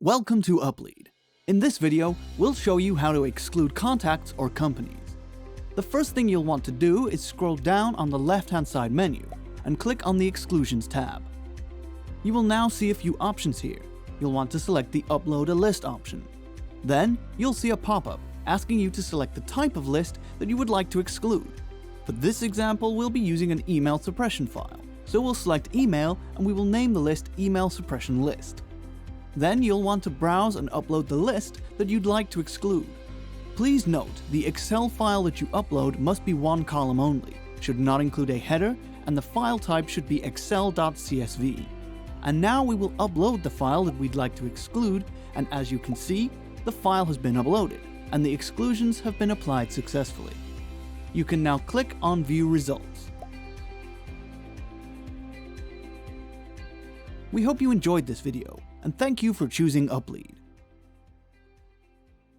Welcome to UpLead. In this video, we'll show you how to exclude contacts or companies. The first thing you'll want to do is scroll down on the left-hand side menu and click on the Exclusions tab. You will now see a few options here. You'll want to select the Upload a List option. Then, you'll see a pop-up asking you to select the type of list that you would like to exclude. For this example, we'll be using an email suppression file, so we'll select Email and we will name the list Email Suppression List. Then you'll want to browse and upload the list that you'd like to exclude. Please note, the Excel file that you upload must be one column only, should not include a header, and the file type should be excel.csv. And now we will upload the file that we'd like to exclude, and as you can see, the file has been uploaded, and the exclusions have been applied successfully. You can now click on View Results. We hope you enjoyed this video, and thank you for choosing UpLead.